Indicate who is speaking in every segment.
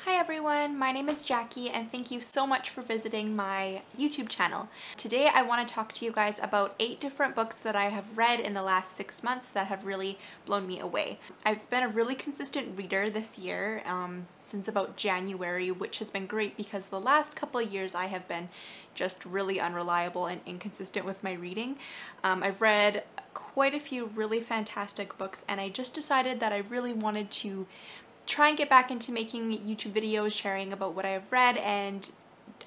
Speaker 1: Hi everyone, my name is Jackie and thank you so much for visiting my YouTube channel. Today I want to talk to you guys about 8 different books that I have read in the last 6 months that have really blown me away. I've been a really consistent reader this year since about January, which has been great because the last couple of years I have been just really unreliable and inconsistent with my reading. I've read quite a few really fantastic books and I just decided that I really wanted to try and get back into making YouTube videos sharing about what I've read, and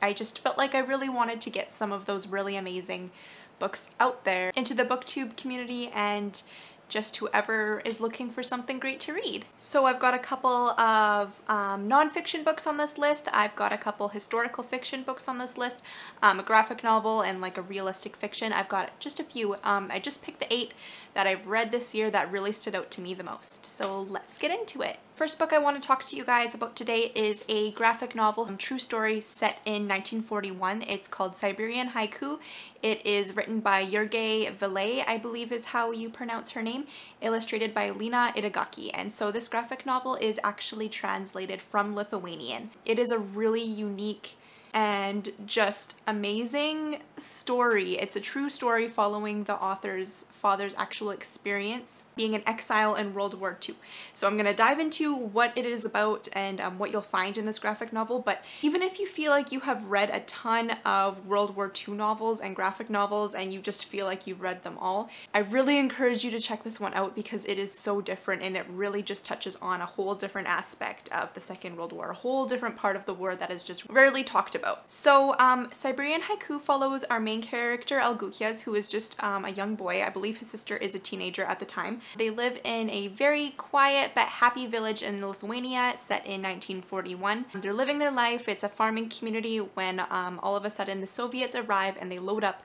Speaker 1: I just felt like I really wanted to get some of those really amazing books out there into the booktube community and just whoever is looking for something great to read. So I've got a couple of nonfiction books on this list, I've got a couple historical fiction books on this list, a graphic novel and like a realistic fiction. I've got just a few. I just picked the 8 that I've read this year that really stood out to me the most. So let's get into it. First book I want to talk to you guys about today is a graphic novel, true story set in 1941. It's called Siberian Haiku. It is written by Jurge Villay, I believe is how you pronounce her name, illustrated by Lena Itagaki. And so this graphic novel is actually translated from Lithuanian. It is a really unique and just amazing story. It's a true story following the author's father's actual experience being in exile in World War II. So I'm gonna dive into what it is about and what you'll find in this graphic novel. But even if you feel like you have read a ton of World War II novels and graphic novels and you just feel like you've read them all, I really encourage you to check this one out because it is so different and it really just touches on a whole different aspect of the Second World War, a whole different part of the war that is just rarely talked about. So Siberian Haiku follows our main character Algukias, who is just a young boy. I believe his sister is a teenager at the time. They live in a very quiet but happy village in Lithuania set in 1941. They're living their life. It's a farming community when all of a sudden the Soviets arrive and they load up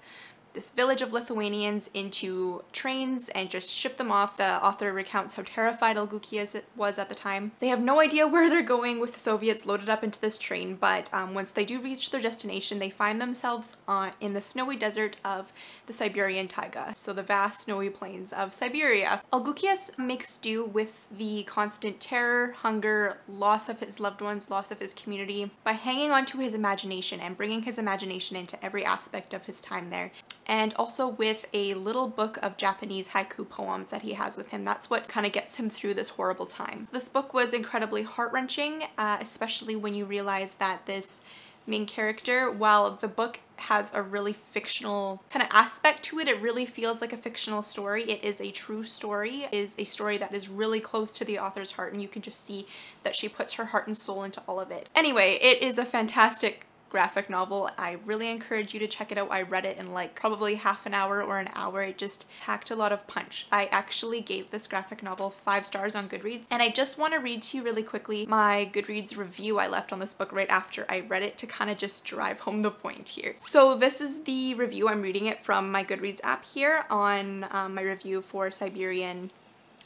Speaker 1: this village of Lithuanians into trains and just ship them off. The author recounts how terrified Algukias was at the time. They have no idea where they're going with the Soviets loaded up into this train, but once they do reach their destination, they find themselves in the snowy desert of the Siberian taiga, so the vast snowy plains of Siberia. Algukias makes do with the constant terror, hunger, loss of his loved ones, loss of his community by hanging on to his imagination and bringing his imagination into every aspect of his time there. And also with a little book of Japanese haiku poems that he has with him. That's what kind of gets him through this horrible time. This book was incredibly heart-wrenching, especially when you realize that this main character, while the book has a really fictional kind of aspect to it, it really feels like a fictional story. It is a true story. It is a story that is really close to the author's heart, and you can just see that she puts her heart and soul into all of it. Anyway, it is a fantastic graphic novel. I really encourage you to check it out. I read it in like probably half an hour or an hour. It just packed a lot of punch. I actually gave this graphic novel 5 stars on Goodreads, and I just want to read to you really quickly my Goodreads review I left on this book right after I read it to kind of just drive home the point here. So this is the review. I'm reading it from my Goodreads app here on my review for Siberian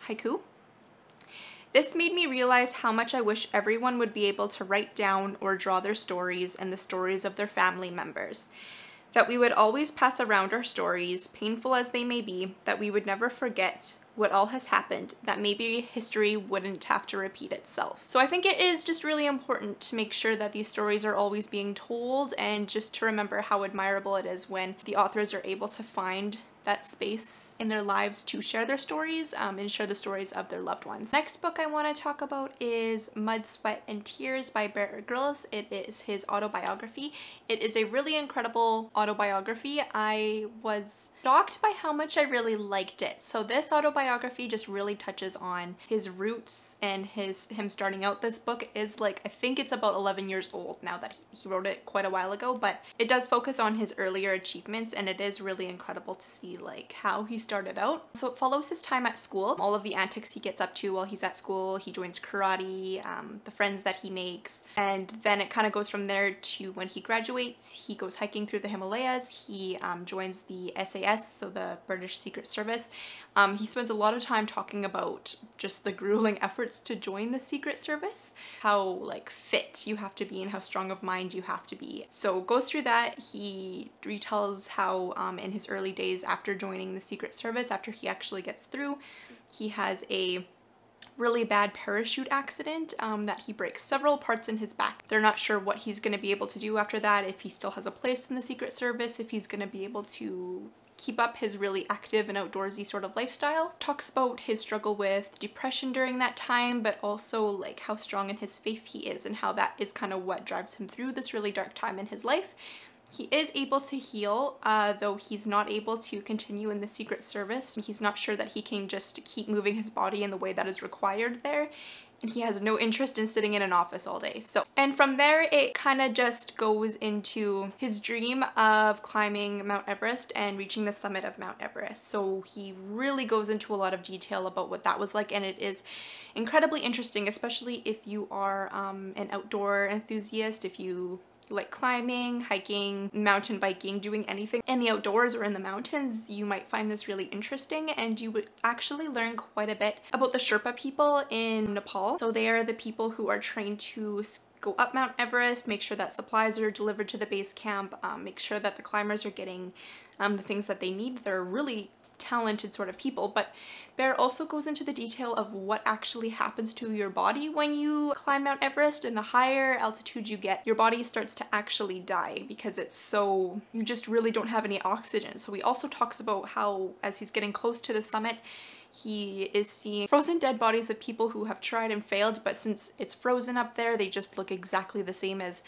Speaker 1: Haiku. This made me realize how much I wish everyone would be able to write down or draw their stories and the stories of their family members. That we would always pass around our stories, painful as they may be, that we would never forget what all has happened, that maybe history wouldn't have to repeat itself. So I think it is just really important to make sure that these stories are always being told, and just to remember how admirable it is when the authors are able to find that space in their lives to share their stories and share the stories of their loved ones. Next book I want to talk about is Mud, Sweat, and Tears by Bear Grylls. It is his autobiography. It is a really incredible autobiography. I was shocked by how much I really liked it. So this autobiography just really touches on his roots and him starting out. This book is like, I think it's about 11 years old now that he wrote it quite a while ago, but it does focus on his earlier achievements, and it is really incredible to see like how he started out. So it follows his time at school, all of the antics he gets up to while he's at school. He joins karate, the friends that he makes, and then it kind of goes from there to when he graduates. He goes hiking through the Himalayas. He joins the SAS, so the British Secret Service. He spends a lot of time talking about just the grueling efforts to join the Secret Service, how like fit you have to be and how strong of mind you have to be. So goes through that. He retells how in his early days after joining the Secret Service, after he actually gets through, he has a really bad parachute accident that he breaks several parts in his back. They're not sure what he's going to be able to do after that, if he still has a place in the Secret Service, if he's going to be able to keep up his really active and outdoorsy sort of lifestyle. Talks about his struggle with depression during that time, but also like how strong in his faith he is and how that is kind of what drives him through this really dark time in his life. He is able to heal, though he's not able to continue in the Secret Service. He's not sure that he can just keep moving his body in the way that is required there. And he has no interest in sitting in an office all day. And from there, it kind of just goes into his dream of climbing Mount Everest and reaching the summit of Mount Everest. So he really goes into a lot of detail about what that was like, and it is incredibly interesting, especially if you are an outdoor enthusiast, if you like climbing, hiking, mountain biking, doing anything in the outdoors or in the mountains. You might find this really interesting, and you would actually learn quite a bit about the Sherpa people in Nepal. So they are the people who are trained to go up Mount Everest, make sure that supplies are delivered to the base camp, make sure that the climbers are getting the things that they need. They're really talented sort of people, but Bear also goes into the detail of what actually happens to your body when you climb Mount Everest. And the higher altitude you get, your body starts to actually die because it's so, you just really don't have any oxygen. So he also talks about how as he's getting close to the summit, he is seeing frozen dead bodies of people who have tried and failed, but since it's frozen up there, they just look exactly the same as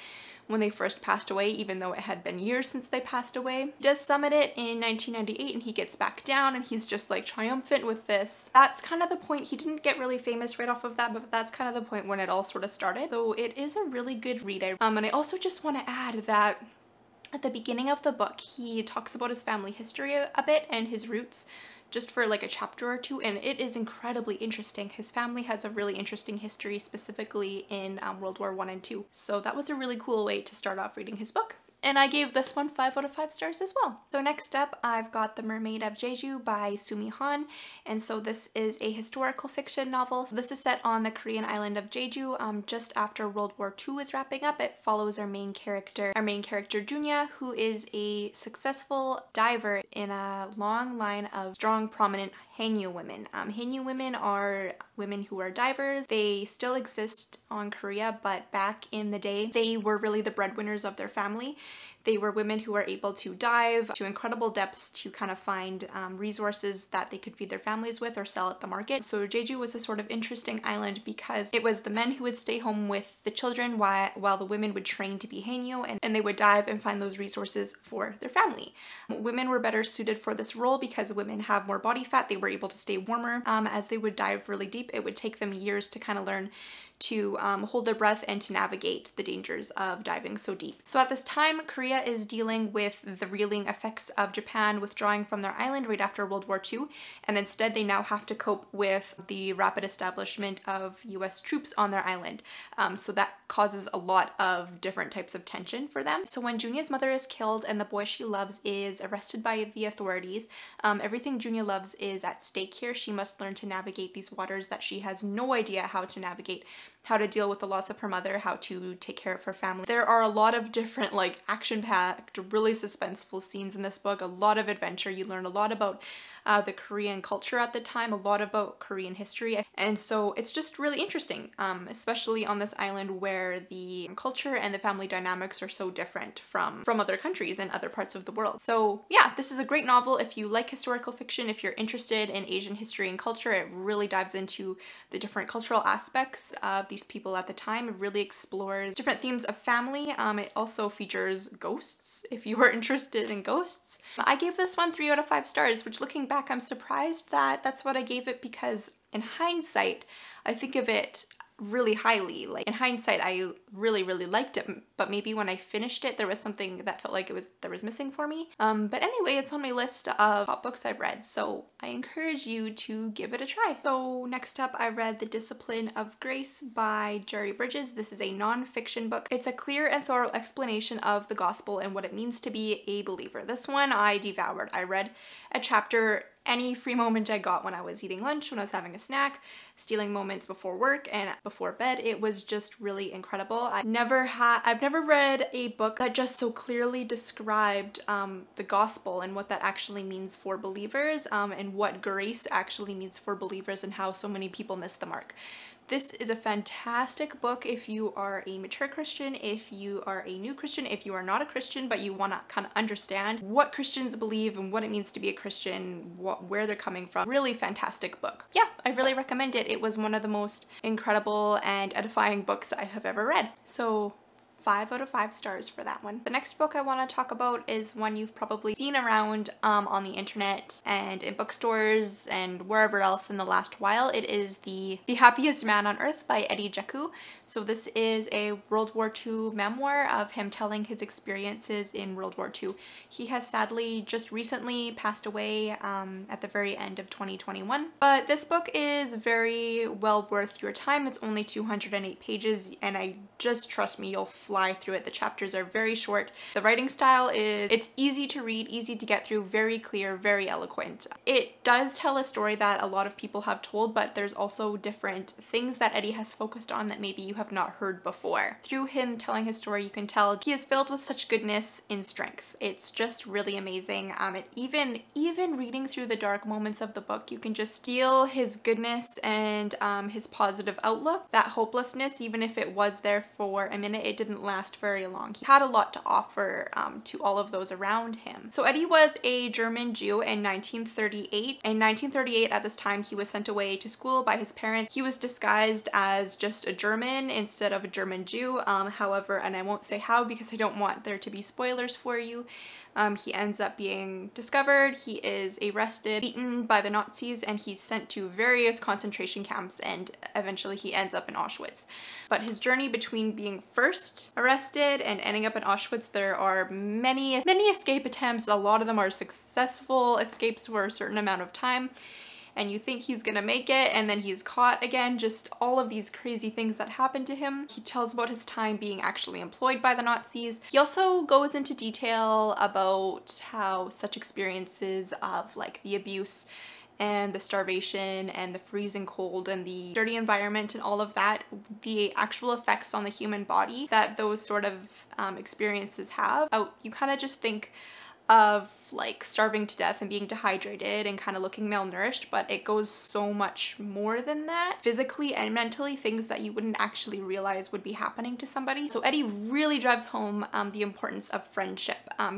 Speaker 1: when they first passed away, even though it had been years since they passed away. He does summit it in 1998, and he gets back down, and he's just like triumphant with this. That's kind of the point. He didn't get really famous right off of that, but that's kind of the point when it all sort of started. So it is a really good read. And I also just want to add that at the beginning of the book, he talks about his family history a bit and his roots, just for like a chapter or two, and it is incredibly interesting. His family has a really interesting history, specifically in World War I and II. So that was a really cool way to start off reading his book. And I gave this one 5 out of 5 stars as well. So next up, I've got The Mermaid of Jeju by Sumi Han. And so this is a historical fiction novel. So this is set on the Korean island of Jeju, just after World War II is wrapping up. It follows our main character Junya, who is a successful diver in a long line of strong, prominent Haiku women. Haiku women are women who are divers. They still exist on Korea, but back in the day, they were really the breadwinners of their family. They were women who were able to dive to incredible depths to kind of find resources that they could feed their families with or sell at the market. So Jeju was a sort of interesting island because it was the men who would stay home with the children while the women would train to be Haenyeo, and they would dive and find those resources for their family. Women were better suited for this role because women have more body fat. They were able to stay warmer as they would dive really deep. It would take them years to kind of learn to hold their breath and to navigate the dangers of diving so deep. So at this time, Korea is dealing with the reeling effects of Japan withdrawing from their island right after World War II, and instead they now have to cope with the rapid establishment of US troops on their island. So that causes a lot of different types of tension for them. So when Junya's mother is killed and the boy she loves is arrested by the authorities, everything Junya loves is at stake here. She must learn to navigate these waters that she has no idea how to navigate, how to deal with the loss of her mother, how to take care of her family. There are a lot of different like action-packed, really suspenseful scenes in this book, a lot of adventure. You learn a lot about the Korean culture at the time, a lot about Korean history, and so it's just really interesting, especially on this island where the culture and the family dynamics are so different from other countries and other parts of the world. So yeah, this is a great novel if you like historical fiction, if you're interested in Asian history and culture. It really dives into the different cultural aspects of these people at the time. It really explores different themes of family. It also features ghosts, if you were interested in ghosts. I gave this one 3 out of 5 stars, which looking back, I'm surprised that that's what I gave it, because in hindsight, I think of it really highly. Like in hindsight, I really liked it, but maybe when I finished it, there was something that felt like there was missing for me. But anyway, it's on my list of top books I've read, so I encourage you to give it a try. So next up, I read The Discipline of Grace by Jerry Bridges. This is a non-fiction book. It's a clear and thorough explanation of the gospel and what it means to be a believer. This one I devoured. I read a chapter any free moment I got when I was eating lunch, when I was having a snack, stealing moments before work and before bed. It was just really incredible. I've never read a book that just so clearly described the gospel and what that actually means for believers, and what grace actually means for believers and how so many people miss the mark. This is a fantastic book if you are a mature Christian, if you are a new Christian, if you are not a Christian but you want to kind of understand what Christians believe and what it means to be a Christian, where they're coming from. Really fantastic book. Yeah, I really recommend it. It was one of the most incredible and edifying books I have ever read. So 5 out of 5 stars for that one. The next book I want to talk about is one you've probably seen around on the internet and in bookstores and wherever else in the last while. It is The Happiest Man on Earth by Eddie Jeju. So this is a World War II memoir of him telling his experiences in World War II. He has sadly just recently passed away at the very end of 2021. But this book is very well worth your time. It's only 208 pages and just trust me, you'll fly through it. The chapters are very short. The writing style it's easy to read, easy to get through, very clear, very eloquent. It does tell a story that a lot of people have told, but there's also different things that Eddie has focused on that maybe you have not heard before. Through him telling his story, you can tell he is filled with such goodness in strength. It's just really amazing. Even reading through the dark moments of the book, you can just feel his goodness and his positive outlook. That hopelessness, even if it was there for a minute, it didn't last very long. He had a lot to offer to all of those around him. So Eddie was a German Jew in 1938. In 1938, at this time, he was sent away to school by his parents. He was disguised as just a German instead of a German Jew. However, and I won't say how because I don't want there to be spoilers for you, he ends up being discovered. He is arrested, beaten by the Nazis, and he's sent to various concentration camps, and eventually he ends up in Auschwitz. But his journey between being first arrested and ending up in Auschwitz, there are many escape attempts. A lot of them are successful escapes for a certain amount of time, and you think he's gonna make it, and then he's caught again. Just all of these crazy things that happen to him. He tells about his time being actually employed by the Nazis. He also goes into detail about how such experiences of like the abuse and the starvation and the freezing cold and the dirty environment and all of that, the actual effects on the human body that those sort of experiences have. You kind of just think of like starving to death and being dehydrated and kind of looking malnourished, but it goes so much more than that. Physically and mentally, things that you wouldn't actually realize would be happening to somebody. So Eddie really drives home the importance of friendship.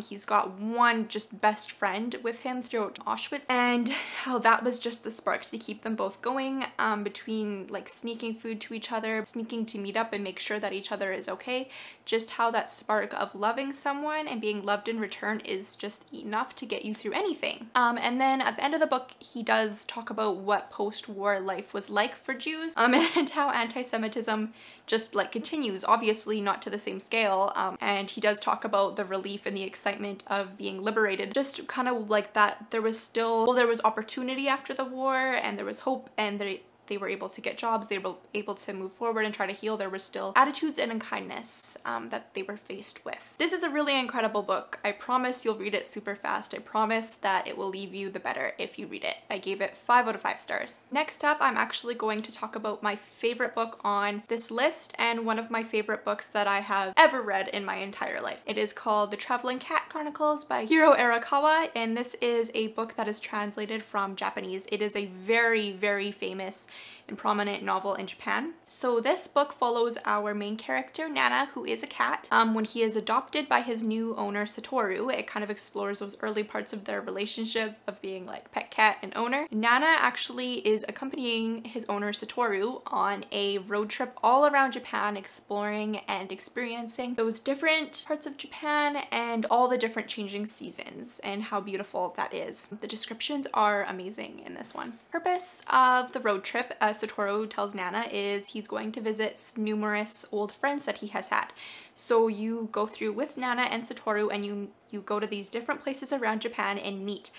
Speaker 1: He's got one just best friend with him throughout Auschwitz, and how that was just the spark to keep them both going, between like sneaking food to each other, sneaking to meet up and make sure that each other is okay. Just how that spark of loving someone and being loved in return is just enough to get you through anything. And then at the end of the book, he does talk about what post-war life was like for Jews, and how anti-Semitism just like continues, obviously not to the same scale. And he does talk about the relief and the excitement of being liberated, just kind of like that there was still, well, there was opportunity after the war and there was hope, and they were able to get jobs, they were able to move forward and try to heal. There were still attitudes and unkindness that they were faced with. This is a really incredible book. I promise you'll read it super fast. I promise that it will leave you the better if you read it. I gave it 5 out of 5 stars. Next up, I'm actually going to talk about my favorite book on this list and one of my favorite books that I have ever read in my entire life. It is called The Traveling Cat Chronicles by Hiro Arakawa, and this is a book that is translated from Japanese. It is a very, very famous and prominent novel in Japan. So this book follows our main character, Nana, who is a cat. When he is adopted by his new owner, Satoru, it kind of explores those early parts of their relationship of being like pet cat and owner. Nana actually is accompanying his owner, Satoru, on a road trip all around Japan, exploring and experiencing those different parts of Japan and all the different changing seasons and how beautiful that is. The descriptions are amazing in this one. Purpose of the road trip, Satoru tells Nana, is he's going to visit numerous old friends that he has had. So you go through with Nana and Satoru and you you go to these different places around Japan and meet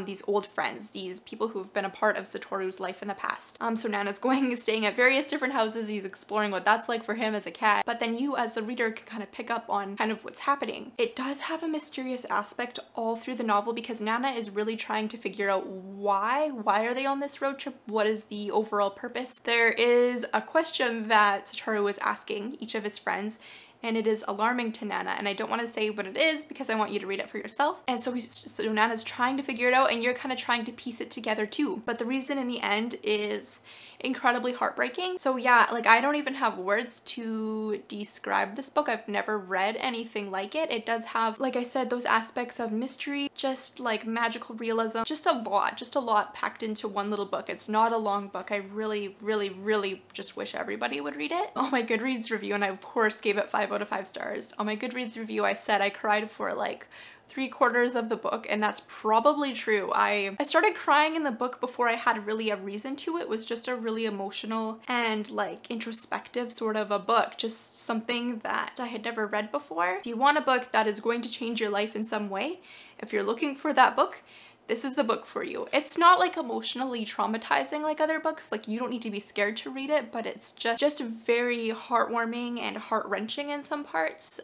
Speaker 1: these old friends, these people who've been a part of Satoru's life in the past. So Nana's staying at various different houses. He's exploring what that's like for him as a cat, but then you as the reader can kind of pick up on kind of what's happening. It does have a mysterious aspect all through the novel because Nana is really trying to figure out why are they on this road trip? What is the overall purpose? There is a question that Satoru is asking each of his friends, and it is alarming to Nana, and I don't want to say what it is because I want you to read it for yourself. And so Nana's trying to figure it out, and you're kind of trying to piece it together too. But the reason in the end is incredibly heartbreaking. So yeah, like I don't even have words to describe this book. I've never read anything like it. It does have, like I said, those aspects of mystery, just like magical realism, just a lot packed into one little book. It's not a long book. I really, really, really just wish everybody would read it. On my Goodreads review, and I of course gave it 5 out of 5 stars. On my Goodreads review, I said I cried for like 3/4 of the book, and that's probably true. I started crying in the book before I had really a reason to. It was just a really emotional and like introspective sort of a book, just something that I had never read before. If you want a book that is going to change your life in some way, if you're looking for that book, this is the book for you. It's not like emotionally traumatizing like other books, like you don't need to be scared to read it, but it's just very heartwarming and heart-wrenching in some parts.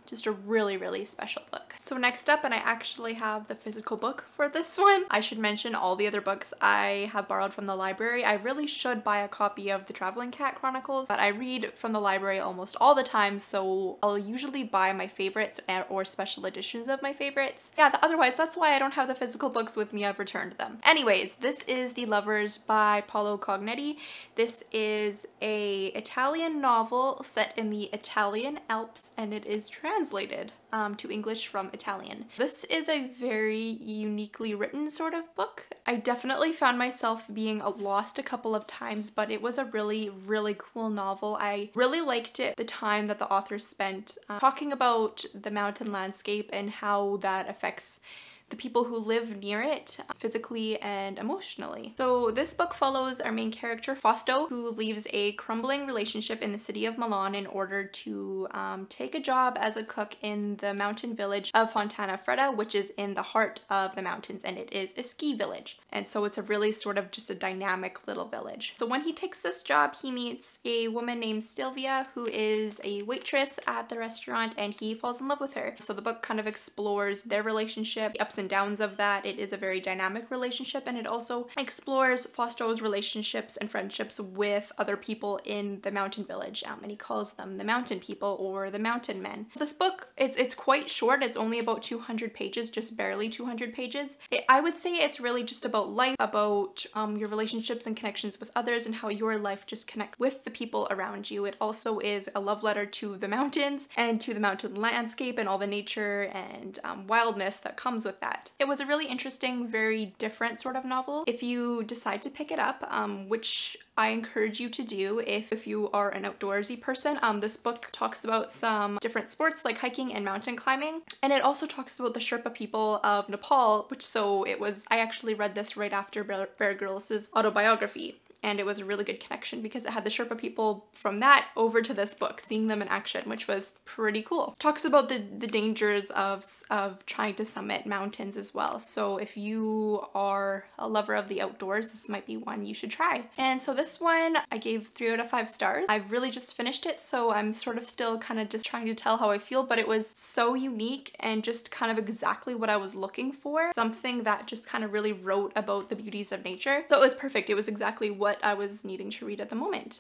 Speaker 1: Just a really, really special book. So next up, and I actually have the physical book for this one. I should mention all the other books I have borrowed from the library. I really should buy a copy of the Traveling Cat Chronicles, but I read from the library almost all the time, so I'll usually buy my favorites or special editions of my favorites. Yeah, otherwise that's why I don't have the physical books with me. I've returned them. Anyways, this is The Lovers by Paolo Cognetti. This is a Italian novel set in the Italian Alps, and it is translated to English from Italian. This is a very uniquely written sort of book. I definitely found myself being lost a couple of times, but it was a really, really cool novel. I really liked it, the time that the author spent talking about the mountain landscape and how that affects the people who live near it physically and emotionally. So this book follows our main character, Fausto, who leaves a crumbling relationship in the city of Milan in order to take a job as a cook in the mountain village of Fontana Fredda, which is in the heart of the mountains, and it is a ski village. And so it's a really sort of just a dynamic little village. So when he takes this job, he meets a woman named Sylvia, who is a waitress at the restaurant, and he falls in love with her. So the book kind of explores their relationship, the ups and downs of that. It is a very dynamic relationship, and it also explores Fausto's relationships and friendships with other people in the mountain village, and he calls them the mountain people or the mountain men. This book, it's quite short. It's only about 200 pages, just barely 200 pages. I would say it's really just about life, about your relationships and connections with others, and how your life just connects with the people around you. It also is a love letter to the mountains and to the mountain landscape and all the nature and wildness that comes with that. It was a really interesting, very different sort of novel. If you decide to pick it up, which I encourage you to do if you are an outdoorsy person, this book talks about some different sports like hiking and mountain climbing, and it also talks about the Sherpa people of Nepal, I actually read this right after Bear Grylls' autobiography. And it was a really good connection because it had the Sherpa people from that over to this book, seeing them in action, which was pretty cool. Talks about the dangers of trying to summit mountains as well. So if you are a lover of the outdoors, this might be one you should try. And so this one I gave 3 out of 5 stars. I've really just finished it, so I'm sort of still kind of just trying to tell how I feel, but it was so unique and just kind of exactly what I was looking for. Something that just kind of really wrote about the beauties of nature. So it was perfect. It was exactly what I was needing to read at the moment.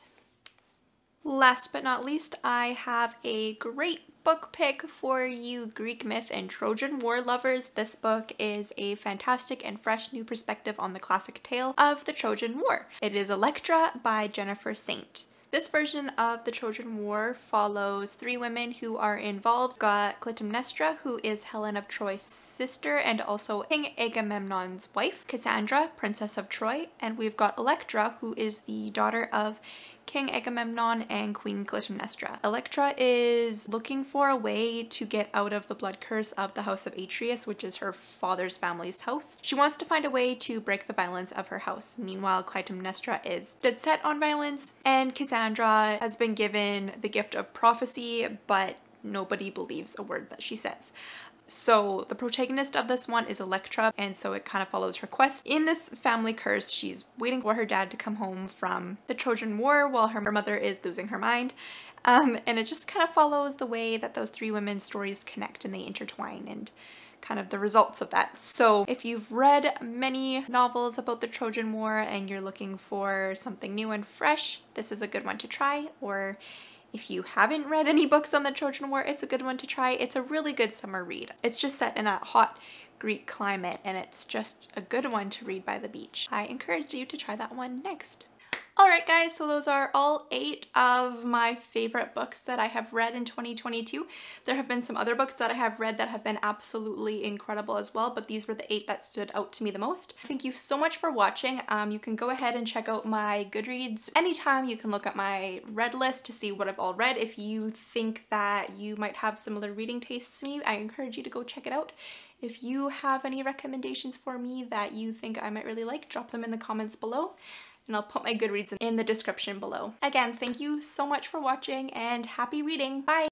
Speaker 1: Last but not least, I have a great book pick for you Greek myth and Trojan War lovers. This book is a fantastic and fresh new perspective on the classic tale of the Trojan War. It is Electra by Jennifer Saint. This version of the Trojan War follows 3 women who are involved. We've got Clytemnestra, who is Helen of Troy's sister and also King Agamemnon's wife, Cassandra, Princess of Troy, and we've got Electra, who is the daughter of King Agamemnon and Queen Clytemnestra. Electra is looking for a way to get out of the blood curse of the House of Atreus, which is her father's family's house. She wants to find a way to break the violence of her house. Meanwhile, Clytemnestra is dead set on violence, and Cassandra has been given the gift of prophecy, but nobody believes a word that she says. So the protagonist of this one is Electra, and so it kind of follows her quest. In this family curse, she's waiting for her dad to come home from the Trojan War while her mother is losing her mind. And it just kind of follows the way that those three women's stories connect and they intertwine and kind of the results of that. So if you've read many novels about the Trojan War and you're looking for something new and fresh, this is a good one to try. Or if you haven't read any books on the Trojan War, it's a good one to try. It's a really good summer read. It's just set in that hot Greek climate and it's just a good one to read by the beach. I encourage you to try that one next. Alright guys, so those are all 8 of my favorite books that I have read in 2022. There have been some other books that I have read that have been absolutely incredible as well, but these were the 8 that stood out to me the most. Thank you so much for watching. You can go ahead and check out my Goodreads anytime. You can look at my read list to see what I've all read. If you think that you might have similar reading tastes to me, I encourage you to go check it out. If you have any recommendations for me that you think I might really like, drop them in the comments below. And I'll put my Goodreads in the description below. Again, thank you so much for watching and happy reading. Bye!